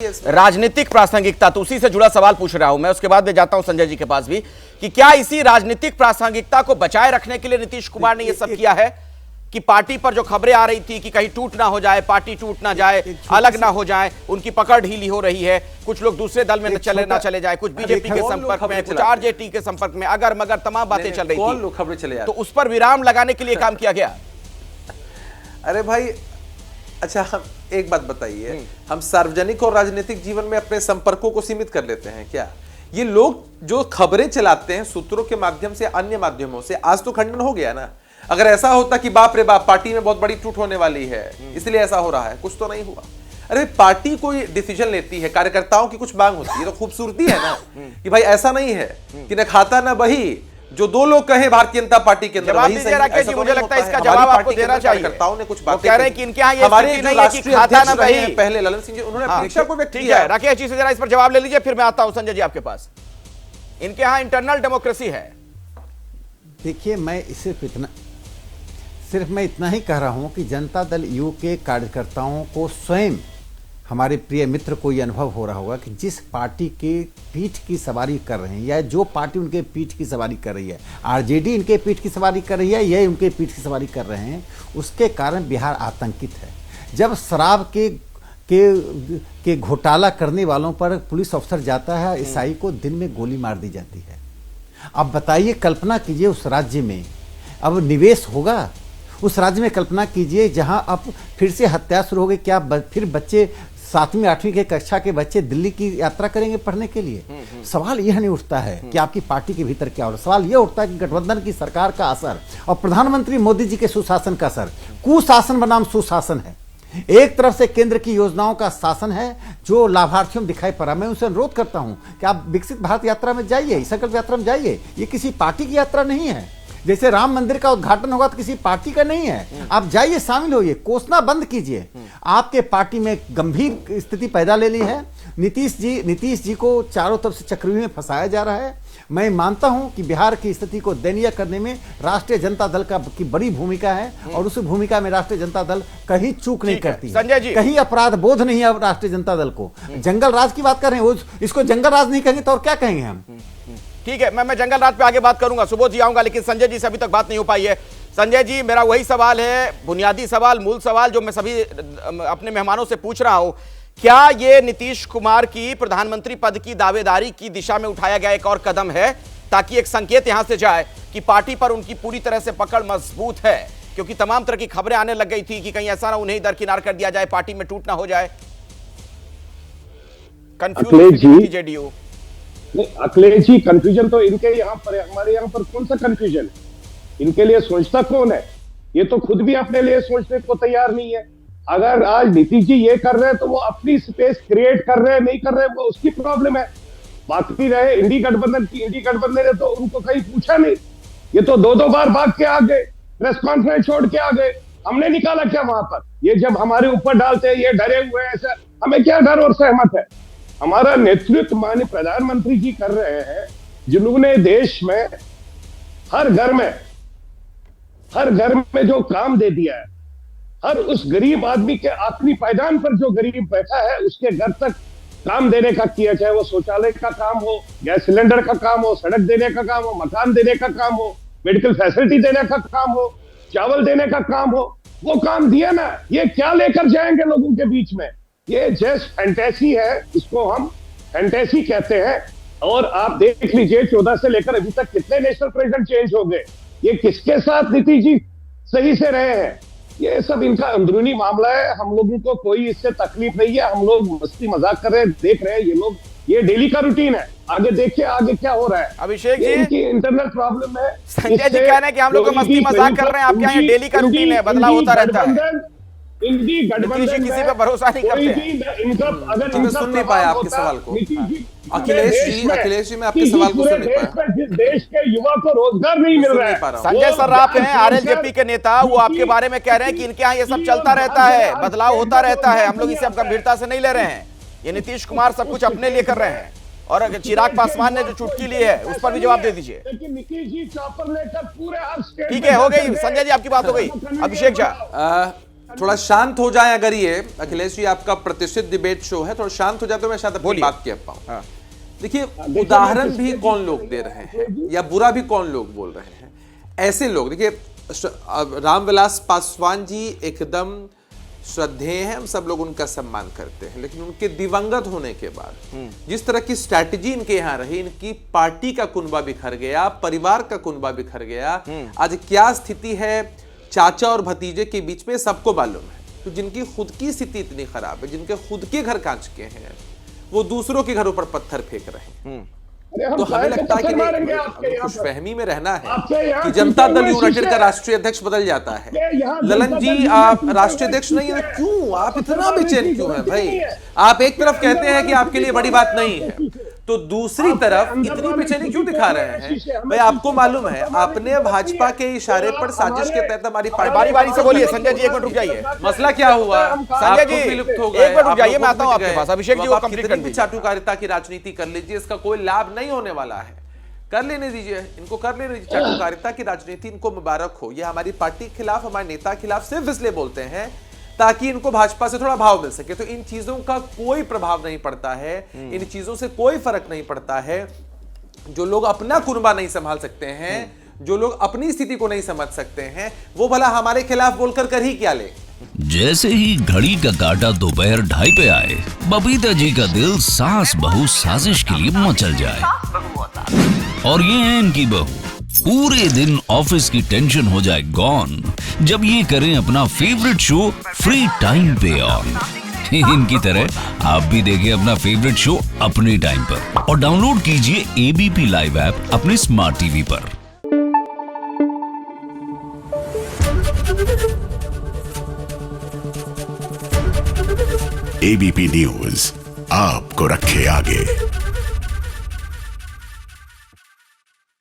राजनीतिक प्रासंगिकता, तो उसी से जुड़ा सवाल पूछ रहा हूं मैं। उसके बाद मैं जाता हूं संजय जी के पास भी कि क्या इसी राजनीतिक प्रासंगिकता को बचाए रखने के लिए नीतीश कुमार ने यह सब किया है कि पार्टी पर जो खबरें आ रही थी कि कहीं टूट ना हो जाए, पार्टी टूट ना जाए, अलग ना हो जाए, उनकी पकड़ ढीली हो रही है, कुछ लोग दूसरे दल में ना चले जाए, कुछ बीजेपी के संपर्क में, कुछ आरजेडी के संपर्क में, अगर मगर तमाम बातें चल रही थी, खबरें चले, तो उस पर विराम लगाने के लिए काम किया गया। अरे भाई, अच्छा हम एक बात बताइए, हम सार्वजनिक और राजनीतिक जीवन में अपने संपर्कों को सीमित कर लेते हैं क्या? ये लोग जो खबरें चलाते हैं सूत्रों के माध्यम से, अन्य माध्यमों से, आज तो खंडन हो गया ना। अगर ऐसा होता कि बाप रे बाप पार्टी में बहुत बड़ी टूट होने वाली है इसलिए ऐसा हो रहा है, कुछ तो नहीं हुआ। अरे पार्टी कोई डिसीजन लेती है, कार्यकर्ताओं की कुछ मांग होती है, तो खूबसूरती है ना कि भाई ऐसा नहीं है कि न खाता ना बही, जो दो लोग कहे भारतीय जनता पार्टी के अंदर वही सही। ऐसा मुझे लगता है इसका जवाब आपको देना चाहिए। कार्यकर्ताओं ने कुछ बातें कह रहे हैं कि इनके यहाँ ये हमारे स्थिति नहीं है कि खाता ना बही, पहले ललन सिंह जी उन्होंने अपेक्षा को व्यक्त किया। राकेश जी से जरा इस पर जवाब ले लीजिए, फिर मैं आता हूं संजय जी आपके पास। इनके यहाँ इंटरनल डेमोक्रेसी है। देखिए, मैं सिर्फ मैं इतना ही कह रहा हूं कि जनता दल यू के कार्यकर्ताओं को स्वयं, हमारे प्रिय मित्र को यह अनुभव हो रहा होगा कि जिस पार्टी के पीठ की सवारी कर रहे हैं या जो पार्टी उनके पीठ की सवारी कर रही है, आरजेडी इनके पीठ की सवारी कर रही है, ये उनके पीठ की सवारी कर रहे हैं, उसके कारण बिहार आतंकित है। जब शराब के घोटाला करने वालों पर पुलिस अफसर जाता है, ईसाई को दिन में गोली मार दी जाती है। अब बताइए, कल्पना कीजिए उस राज्य में अब निवेश होगा, उस राज्य में कल्पना कीजिए जहां अब फिर से हत्या शुरू हो गई। क्या फिर बच्चे 7वीं 8वीं के कक्षा के बच्चे दिल्ली की यात्रा करेंगे पढ़ने के लिए? सवाल यह नहीं उठता है कि आपकी पार्टी के भीतर क्या हो रहा है, सवाल यह उठता है कि गठबंधन की सरकार का असर और प्रधानमंत्री मोदी जी के सुशासन का असर, कुशासन बनाम सुशासन है। एक तरफ से केंद्र की योजनाओं का शासन है जो लाभार्थियों में दिखाई पड़ा। मैं उनसे अनुरोध करता हूं कि आप विकसित भारत यात्रा में जाइए, संकल्प यात्रा में जाइए। ये किसी पार्टी की यात्रा नहीं है। जैसे राम मंदिर का उद्घाटन होगा तो किसी पार्टी का नहीं है। आप जाइए, शामिल होइए, कोसना बंद कीजिए। आपके पार्टी में गंभीर स्थिति पैदा ले ली है। नीतीश जी को चारों तरफ से चक्रव्यूह में फंसाया जा रहा है। मैं मानता हूं कि बिहार की स्थिति को दयनीय करने में राष्ट्रीय जनता दल की बड़ी भूमिका है और उस भूमिका में राष्ट्रीय जनता दल कहीं चूक नहीं करती है, कहीं अपराध बोध नहीं है राष्ट्रीय जनता दल को। जंगल राज की बात कर रहे हैं, इसको जंगल राज नहीं कहेंगे तो और क्या कहेंगे हम? ठीक है, मैं जंगल राज पे आगे बात करूंगा, सुबोध जी आऊंगा, लेकिन संजय जी से अभी तक बात नहीं हो पाई है। संजय जी, मेरा वही सवाल है, बुनियादी सवाल, मूल सवाल जो मैं सभी अपने मेहमानों से पूछ रहा हूं। क्या ये नीतीश कुमार की प्रधानमंत्री पद की दावेदारी की दिशा में उठाया गया एक और कदम है, ताकि एक संकेत यहां से जाए कि पार्टी पर उनकी पूरी तरह से पकड़ मजबूत है? क्योंकि तमाम तरह की खबरें आने लग गई थी कि कहीं ऐसा ना उन्हें दरकिनार कर दिया जाए, पार्टी में टूट ना हो जाए। Confuse JDU. Akhilesh ji, confusion तो इनके यहाँ पर है, हमारे यहाँ पर कौन सा कंफ्यूजन है? इनके लिए सोचता कौन है? ये तो खुद भी अपने लिए सोचने को तैयार नहीं है। अगर आज नीतीश जी ये कर रहे हैं तो वो अपनी स्पेस क्रिएट कर रहे हैं, नहीं कर रहे हैं, वो उसकी प्रॉब्लम है। बाकी रहे इंडी गठबंधन ने तो उनको कहीं पूछा नहीं। ये तो दो बार भाग के आ गए, प्रेस कॉन्फ्रेंस छोड़ के आ गए। हमने निकाला क्या वहां पर? ये जब हमारे ऊपर डालते हैं ये डरे हुए हैं, ऐसा हमें क्या डर और सहमत है? हमारा नेतृत्व माननीय प्रधानमंत्री जी कर रहे हैं, जिन्होंने देश में हर घर में जो काम दे दिया है, हर उस गरीब आदमी के आखिरी पायदान पर जो गरीब बैठा है उसके घर तक काम देने का किया, चाहे वो शौचालय का काम हो, गैस सिलेंडर का काम हो, सड़क देने का काम हो, मकान देने का काम हो, मेडिकल फैसिलिटी देने का काम हो, चावल देने का काम हो, वो काम दिया ना। ये क्या लेकर जाएंगे लोगों के बीच में? ये जस्ट फैंटेसी है, इसको हम फैंटेसी कहते हैं। और आप देख लीजिए 14 से लेकर अभी तक कितने नेशनल प्रेसिडेंट चेंज हो गए। ये किसके साथ नीतीश जी सही से रहे हैं? ये सब इनका अंदरूनी मामला है। हम लोगों को कोई इससे तकलीफ नहीं है। हम लोग मस्ती मजाक कर रहे हैं, देख रहे हैं। ये लोग, ये डेली का रूटीन है। आगे देखिए आगे क्या हो रहा है। अभिषेक जी, इनकी इंटरनल प्रॉब्लम है। संजय जी कह रहे हैं कि हम लोग मस्ती मजाक कर रहे हैं, आपके यहाँ डेली का रूटीन है, बदलाव होता रहता है। इनकी गठबंधन किसी पे भरोसा नहीं करते हैं। अगर सुन नहीं पाया आपके सवाल को। अखिलेश जी, मैं आपके सवाल को सुन नहीं पाया। जिस देश के युवा को रोजगार नहीं मिल रहा है। संजय सर्राफ हैं, आरएलजेपी के नेता, वो आपके बारे में कह रहे हैं कि इनके यहाँ ये सब चलता रहता है, बदलाव होता रहता है, हम लोग इसे अब गंभीरता से नहीं ले रहे हैं। ये नीतीश कुमार सब कुछ अपने लिए कर रहे हैं। और चिराग पासवान ने जो चुटकी ली है उस पर भी जवाब दे दीजिए। नीतीश जी चॉपर लेकर पूरे ठीक है, हो गई संजय जी, आपकी बात हो गई। अभिषेक झा, थोड़ा शांत हो जाए। अगर ये अखिलेश जी आपका प्रतिष्ठित डिबेट शो है, थोड़ा शांत हो जाए तो मैं शायद अपनी बात कह पाऊं। हाँ। देखिए, उदाहरण भी कौन लोग दे रहे हैं या बुरा भी कौन लोग बोल रहे हैं, ऐसे लोग। देखिए, रामविलास पासवान जी एकदम श्रद्धेय हैं, हम सब लोग उनका सम्मान करते हैं, लेकिन उनके दिवंगत होने के बाद जिस तरह की स्ट्रैटेजी इनके यहाँ रही, इनकी पार्टी का कुनबा बिखर गया, परिवार का कुनबा बिखर गया। आज क्या स्थिति है चाचा और भतीजे के बीच में सबको मालूम है। तो जिनकी खुद की स्थिति इतनी खराब है, जिनके खुद के घर कांच के हैं, वो दूसरों के घरों पर पत्थर फेंक रहे हैं। तो हमें लगता है कि खुशफहमी में रहना है कि जनता दल यूनाइटेड का राष्ट्रीय अध्यक्ष बदल जाता है। ललन जी, आप राष्ट्रीय अध्यक्ष नहीं है, क्यों आप इतना बेचैन क्यों हैं भाई? आप एक तरफ कहते हैं कि आपके लिए बड़ी बात नहीं है, तो दूसरी तरफ इतनी बेचैनी क्यों दिखा रहे हैं भाई? आपको मालूम है, आपने भाजपा के इशारे पर साजिश के तहत हमारी बारी बारी से बोलिए। संजय जी एक मिनट रुक जाइए। मसला क्या हुआ? संजय जी एक मिनट रुक जाइए, मैं आता हूं आपके पास। अभिषेक जी को कंप्लीट कर दीजिए। चाटुकारिता की राजनीति कर लीजिए, इसका कोई लाभ नहीं होने वाला है। कर लेने दीजिए, इनको कर लेने दीजिए। चाटुकारिता की राजनीति इनको मुबारक हो। ये हमारी पार्टी के खिलाफ, हमारे नेता के खिलाफ सिर्फ इसलिए बोलते हैं ताकि इनको भाजपा से थोड़ा भाव मिल सके। तो इन चीजों का कोई प्रभाव नहीं पड़ता है, इन चीजों से कोई फर्क नहीं पड़ता है। जो लोग अपना कुनबा नहीं संभाल सकते हैं, जो लोग अपनी स्थिति को नहीं समझ सकते हैं, वो भला हमारे खिलाफ बोलकर कर ही क्या ले। जैसे ही घड़ी का काटा दोपहर 2:30 पे आए, बबीता जी का दिल सास बहू साजिश के लिए मचल जाए। और ये है इनकी बहू, पूरे दिन ऑफिस की टेंशन हो जाए गॉन जब ये करें अपना फेवरेट शो फ्री टाइम पे ऑन। इनकी तरह आप भी देखें अपना फेवरेट शो अपने टाइम पर और डाउनलोड कीजिए एबीपी लाइव ऐप अपने स्मार्ट टीवी पर। एबीपी न्यूज आपको रखे आगे।